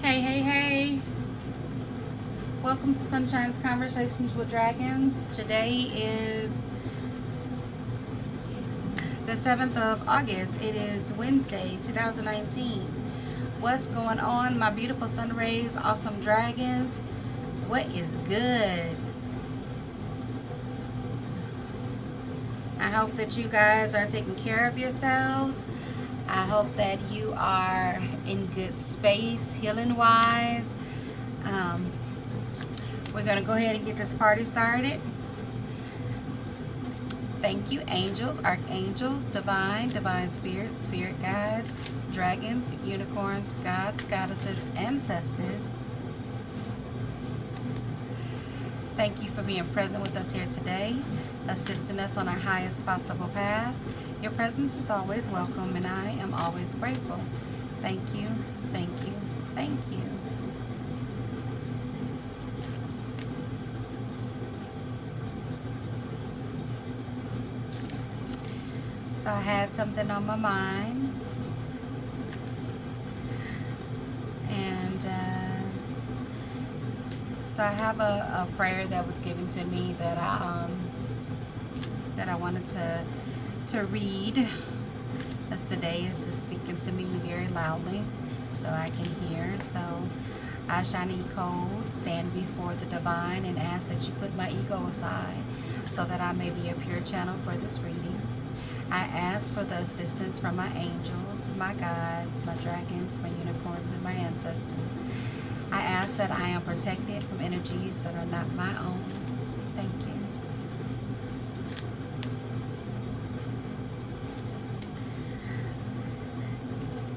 Hey, hey, hey. Welcome to Sunshine's Conversations with Dragons. Today is the 7th of August. It is Wednesday, 2019. What's going on, my beautiful sun rays, awesome dragons? What is good? I hope that you guys are taking care of yourselves. I hope that you are in good space, healing wise. We're going to go ahead and get this party started. Thank you, angels, archangels, divine spirits, spirit guides, dragons, unicorns, gods, goddesses, ancestors. Thank you for being present with us here today, assisting us on our highest possible path. Your presence is always welcome, and I am always grateful. Thank you, thank you, thank you. So I had something on my mind, and so I have a prayer that was given to me that I wanted to read, as today is just speaking to me very loudly so I can hear. So I, Shani Code, stand before the divine and ask that you put my ego aside so that I may be a pure channel for this reading. I ask for the assistance from my angels, my guides, my dragons, my unicorns, and my ancestors. I ask that I am protected from energies that are not my own. Thank you.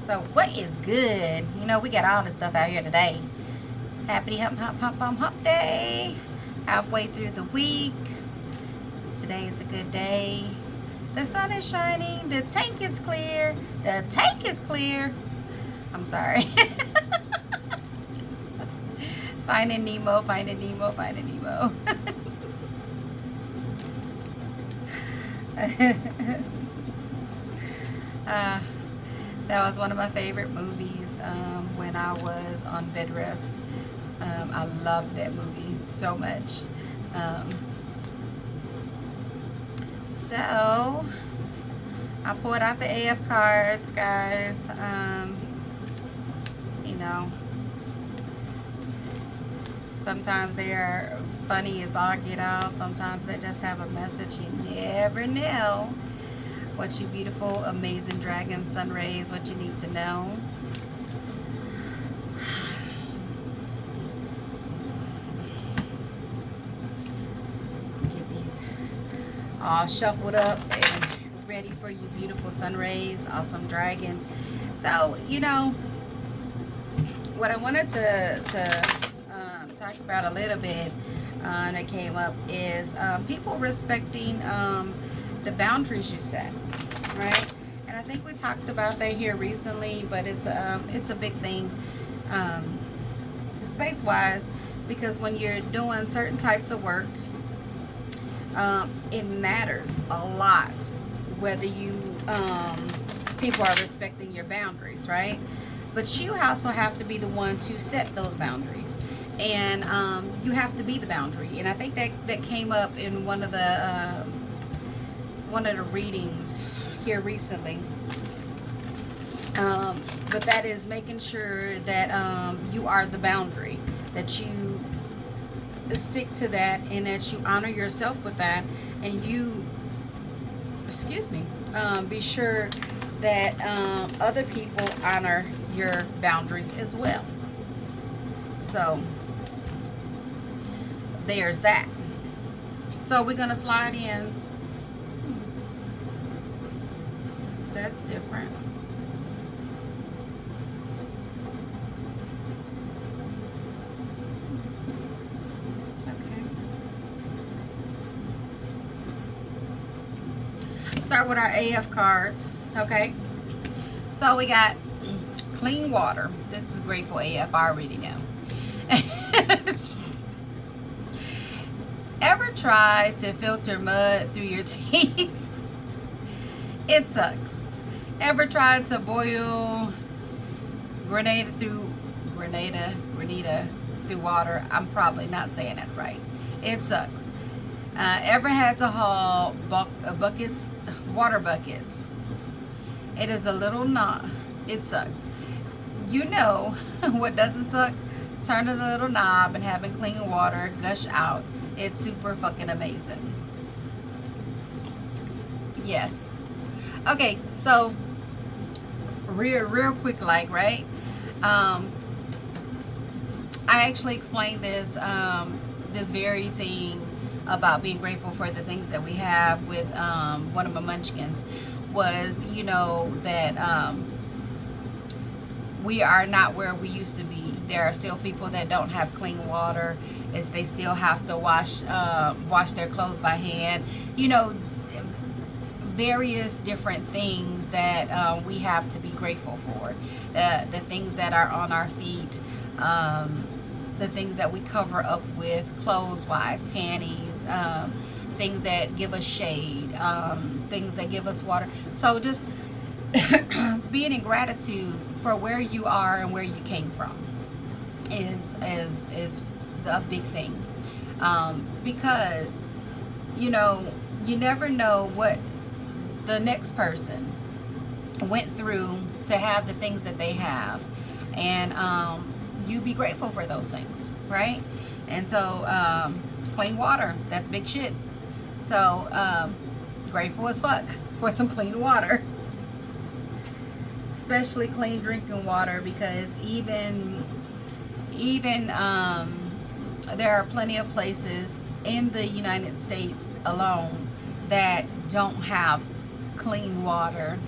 So what is good? You know, we got all this stuff out here today. Happy hump day. Halfway through the week. Today is a good day. The sun is shining. The tank is clear. The tank is clear. I'm sorry. Finding Nemo, finding Nemo, finding Nemo. That was one of my favorite movies when I was on bed rest. I loved that movie so much. So I pulled out the AF cards, guys. You know, sometimes they are funny as all get out. Sometimes they just have a message. You never know what you beautiful, amazing dragon sun rays, what you need to know. Get these all shuffled up and ready for you beautiful sun rays, awesome dragons. So, you know, what I wanted to talk about a little bit that came up is people respecting the boundaries you set, right? And I think we talked about that here recently, but it's a big thing space-wise, because when you're doing certain types of work, it matters a lot whether you people are respecting your boundaries, right? But you also have to be the one to set those boundaries, and you have to be the boundary. And I think that came up in one of the readings here recently. But that is making sure that you are the boundary, that you stick to that, and that you honor yourself with that, and you, be sure that other people honor your boundaries as well. So there's that. So we're gonna slide in. That's different. Okay. Start with our AF cards. Okay. So we got clean water. This is great for AF. I already know. Ever try to filter mud through your teeth? It sucks. Ever tried to boil grenade through Renita through water. I'm probably not saying it right. It sucks. Ever had to haul buckets, water buckets? It is a little not. It sucks. You know what doesn't suck? Turning a little knob and having clean water gush out. It's super fucking amazing. Yes. Okay, so real quick, like, right? I actually explained this this very thing about being grateful for the things that we have with one of my munchkins. Was, you know, that we are not where we used to be. There are still people that don't have clean water, as they still have to wash their clothes by hand. You know, various different things that we have to be grateful for. The things that are on our feet, the things that we cover up with clothes-wise, panties, things that give us shade, things that give us water. So just being in gratitude for where you are and where you came from is a big thing, because you know, you never know what the next person went through to have the things that they have, and you be grateful for those things, right? And so clean water, that's big shit. So grateful as fuck for some clean water, especially clean drinking water, because even there are plenty of places in the United States alone that don't have clean water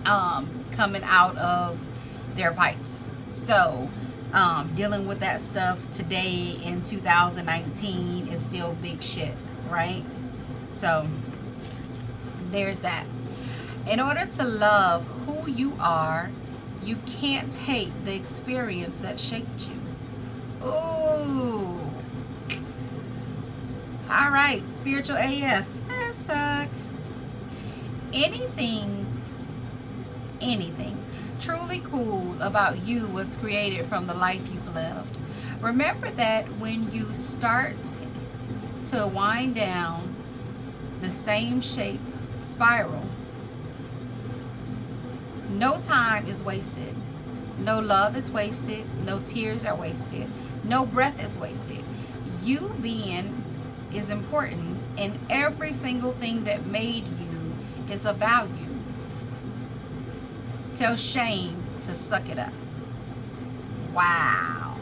coming out of their pipes. So dealing with that stuff today in 2019 is still big shit, right? So there's that. In order to love who you are, you can't hate the experience that shaped you. Ooh. All right, spiritual AF as fuck. Anything truly cool about you was created from the life you've lived. Remember that when you start to wind down the same shape spiral, no time is wasted, no love is wasted, no tears are wasted, no breath is wasted. You being is important, and every single thing that made you is of value. Tell shame to suck it up. Wow.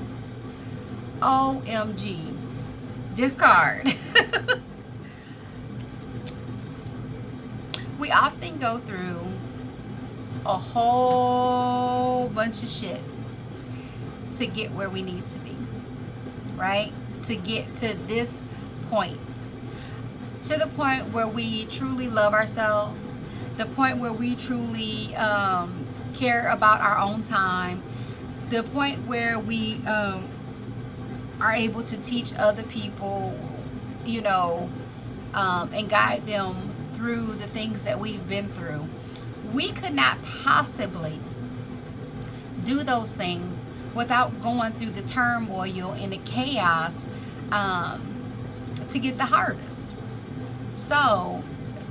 OMG. This card. We often go through a whole bunch of shit to get where we need to be, right? To get to this point. To the point where we truly love ourselves. The point where we truly care about our own time. The point where we are able to teach other people, you know, and guide them through the things that we've been through. We could not possibly do those things without going through the turmoil and the chaos to get the harvest. So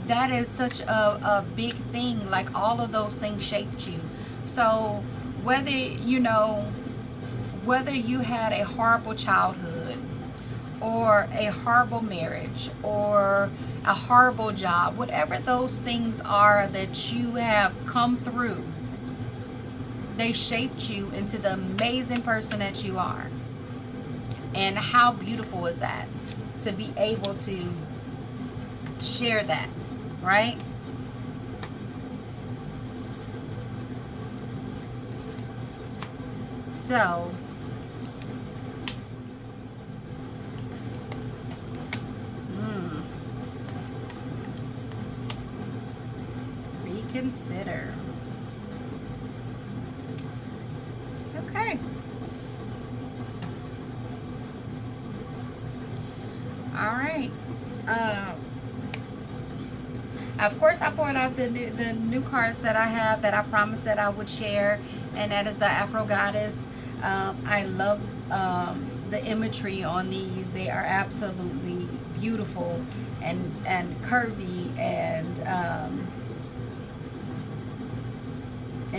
that is such a big thing. Like, all of those things shaped you. So whether you had a horrible childhood, or a horrible marriage, or a horrible job, whatever those things are that you have come through, they shaped you into the amazing person that you are. And how beautiful is that, to be able to share that, right? So reconsider. Okay. All right. Of course, I poured out the new cards that I have that I promised that I would share, and that is the Afro Goddess, I love the imagery on these. They are absolutely beautiful and curvy and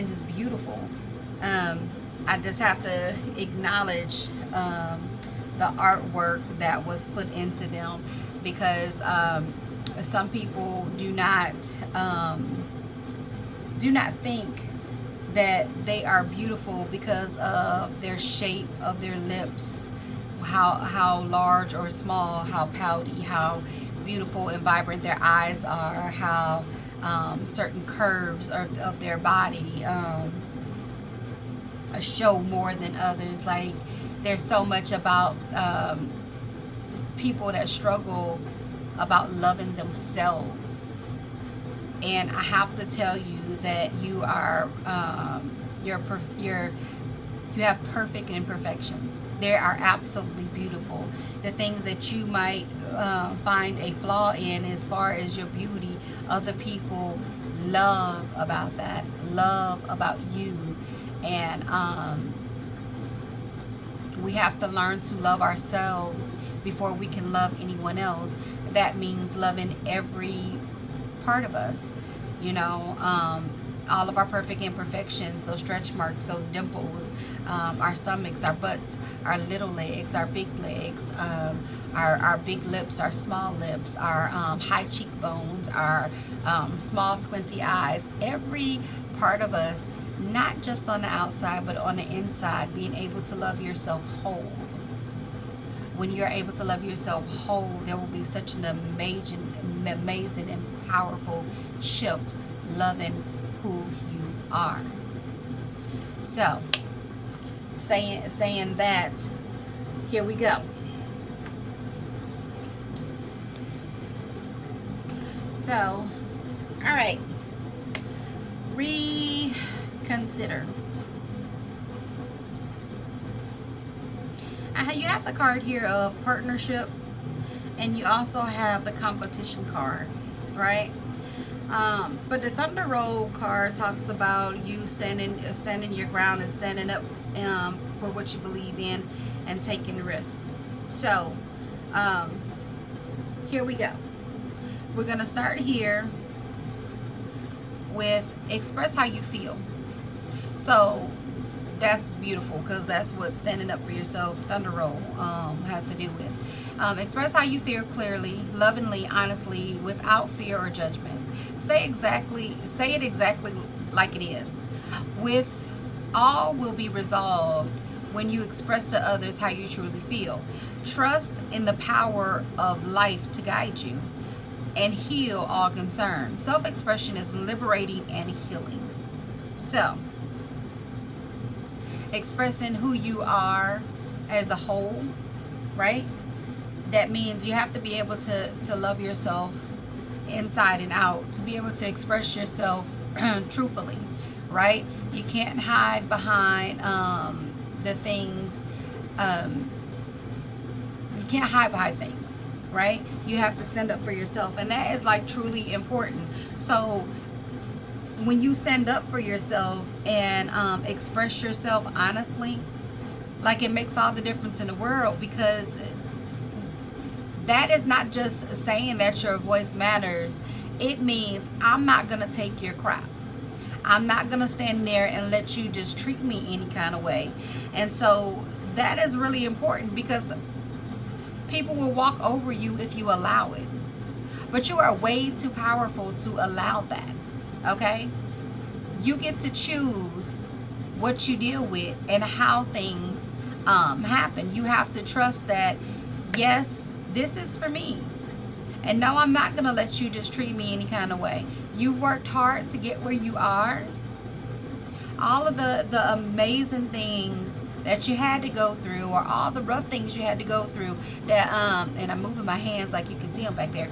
just beautiful. I just have to acknowledge the artwork that was put into them, because some people do not think that they are beautiful because of their shape of their lips, how large or small, how pouty, how beautiful and vibrant their eyes are, how certain curves of their body show more than others. Like, there's so much about people that struggle about loving themselves, and I have to tell you that you are you have perfect imperfections. They are absolutely beautiful. The things that you might find a flaw in as far as your beauty, other people love about that, love about you. And we have to learn to love ourselves before we can love anyone else. That means loving every part of us, you know, all of our perfect imperfections, those stretch marks, those dimples, our stomachs, our butts, our little legs, our big legs, our big lips, our small lips, our high cheekbones, our small squinty eyes. Every part of us, not just on the outside but on the inside, being able to love yourself whole. When you're able to love yourself whole, there will be such an amazing and powerful shift loving who you are. So, saying that, here we go. So, all right, reconsider. You have the card here of partnership, and you also have the competition card, right? But the Thunder Roll card talks about you standing your ground and standing up for what you believe in and taking risks. So here we go. We're gonna start here with express how you feel. So that's beautiful, because that's what standing up for yourself, Thunder Roll, has to do with. Express how you feel clearly, lovingly, honestly, without fear or judgment. Say it exactly like it is. With all will be resolved when you express to others how you truly feel. Trust in the power of life to guide you and heal all concern. Self-expression is liberating and healing. So, expressing who you are as a whole, right? That means you have to be able to love yourself inside and out, to be able to express yourself truthfully, right? You can't hide behind the things. You can't hide behind things, right? You have to stand up for yourself, and that is like truly important. So when you stand up for yourself and express yourself honestly, like, it makes all the difference in the world, because that is not just saying that your voice matters. It means I'm not going to take your crap. I'm not going to stand there and let you just treat me any kind of way. And so that is really important, because people will walk over you if you allow it. But you are way too powerful to allow that. Okay? You get to choose what you deal with and how things happen. You have to trust that, yes, this is for me. And no, I'm not going to let you just treat me any kind of way. You've worked hard to get where you are. All of the amazing things that you had to go through, or all the rough things you had to go through, that and I'm moving my hands like you can see them back there.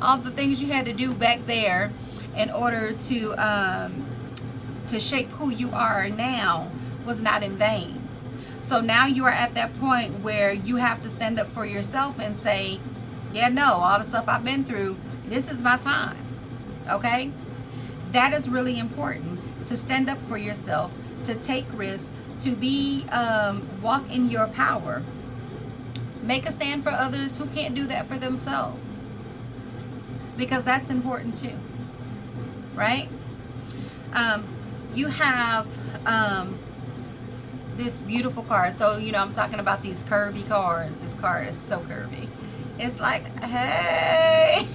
All the things you had to do back there in order to shape who you are now was not in vain. So now you are at that point where you have to stand up for yourself and say, yeah, no, all the stuff I've been through, this is my time. Okay? That is really important, to stand up for yourself, to take risks, to be walk in your power. Make a stand for others who can't do that for themselves, because that's important too, right? You have this beautiful card. So, you know, I'm talking about these curvy cards. This card is so curvy. It's like, hey.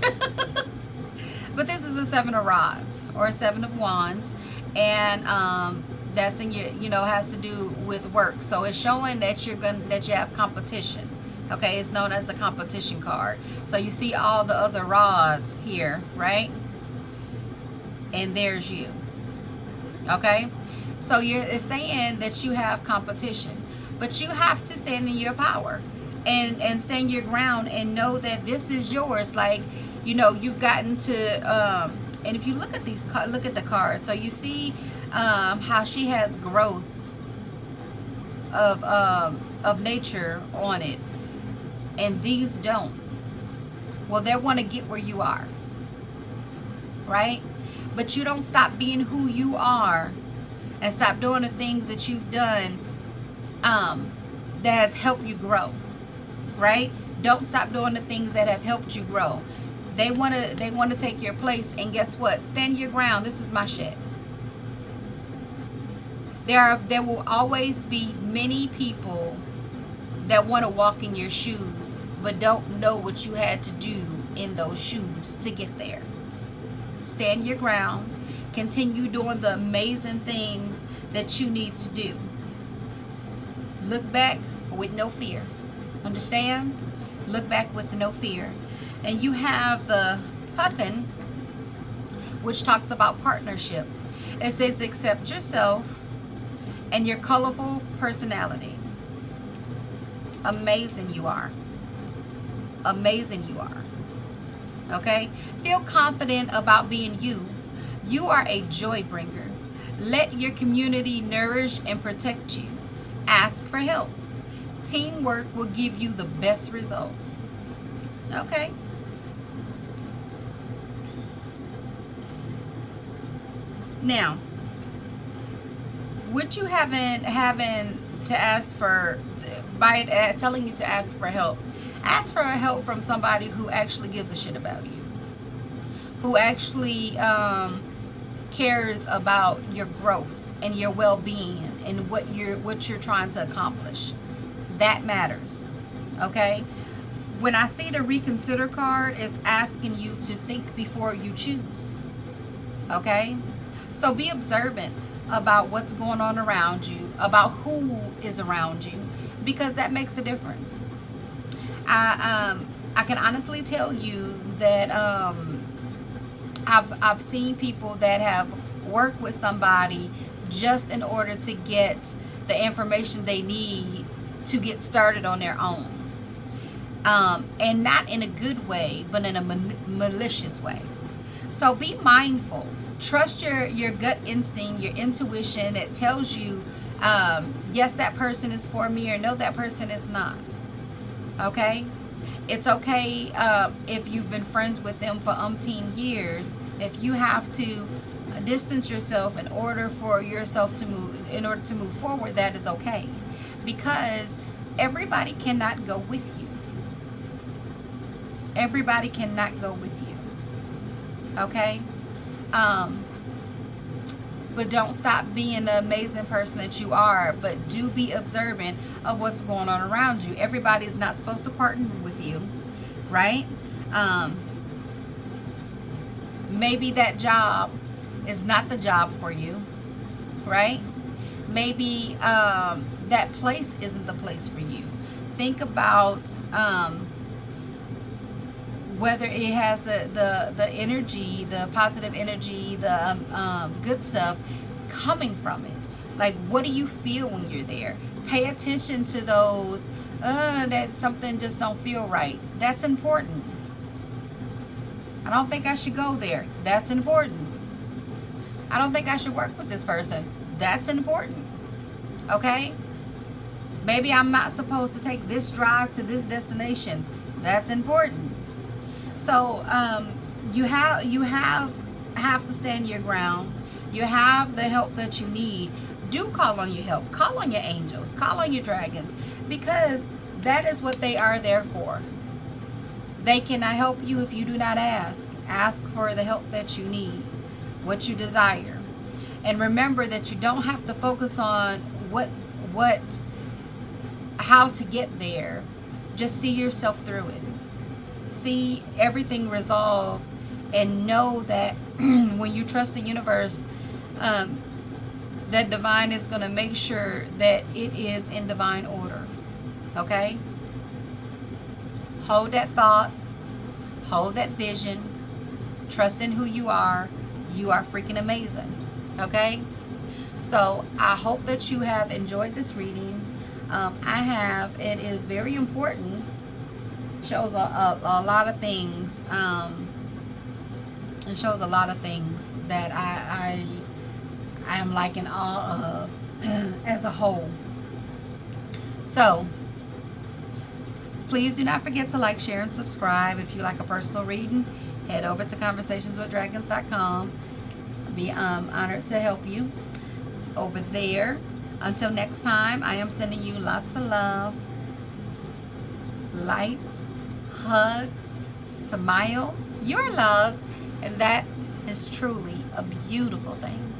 But this is a 7 of rods or a 7 of wands. And that's in your, you know, has to do with work. So it's showing that that you have competition. Okay, it's known as the competition card. So you see all the other rods here, right? And there's you. Okay? So it's saying that you have competition, but you have to stand in your power and stand your ground and know that this is yours. Like, you know, you've gotten to, and if you look at these, look at the cards. So you see how she has growth of nature on it, and these don't. Well, they want to get where you are, right? But you don't stop being who you are and stop doing the things that you've done that has helped you grow, right? Don't stop doing the things that have helped you grow. They want to take your place, and guess what? Stand your ground. This is my shit. There will always be many people that want to walk in your shoes but don't know what you had to do in those shoes to get there. Stand your ground. Continue doing the amazing things that you need to do. Look back with no fear. Understand? Look back with no fear. And you have the puffin, which talks about partnership. It says accept yourself and your colorful personality. Amazing you are. Amazing you are. Okay? Feel confident about being you. You are a joy bringer. Let your community nourish and protect you. Ask for help. Teamwork will give you the best results. Okay? Now, what you having to ask for, by telling you to ask for help, ask for help from somebody who actually gives a shit about you, who actually cares about your growth and your well-being and what you're trying to accomplish. That matters. Okay? When I see the reconsider card, it's asking you to think before you choose. Okay? So be observant about what's going on around you, about who is around you, because that makes a difference. I can honestly tell you that I've seen people that have worked with somebody just in order to get the information they need to get started on their own, and not in a good way, but in a malicious way. So be mindful. Trust your gut instinct, your intuition that tells you, yes, that person is for me, or no, that person is not. Okay? It's okay if you've been friends with them for umpteen years. If you have to distance yourself in order to move forward, that is okay. Because everybody cannot go with you. Everybody cannot go with you. Okay? But don't stop being the amazing person that you are, but do be observant of what's going on around you. Everybody is not supposed to partner with you, right? Maybe that job is not the job for you, right? Maybe that place isn't the place for you. Think about whether it has the energy, the positive energy, the good stuff coming from it. Like, what do you feel when you're there? Pay attention to those, that something just don't feel right. That's important. I don't think I should go there. That's important. I don't think I should work with this person. That's important. Okay? Maybe I'm not supposed to take this drive to this destination. That's important. So you have to stand your ground. You have the help that you need, do call on your help. Call on your angels. Call on your dragons, because that is what they are there for. They cannot help you if you do not ask. Ask for the help that you need, what you desire. And remember that you don't have to focus on how to get there. Just see yourself through it. See everything resolved, and know that when you trust the universe, that divine is going to make sure that it is in divine order. Okay? Hold that thought. Hold that vision. Trust in who you are. You are freaking amazing. Okay? So I hope that you have enjoyed this reading. I have. It is very important. Shows a lot of things. It shows a lot of things that I am like in awe of as a whole. So please do not forget to like, share, and subscribe. If you like a personal reading, head over to conversationswithdragons.com. I'll be honored to help you over there. Until next time, I am sending you lots of love, light, hugs, smile. You're loved, and that is truly a beautiful thing.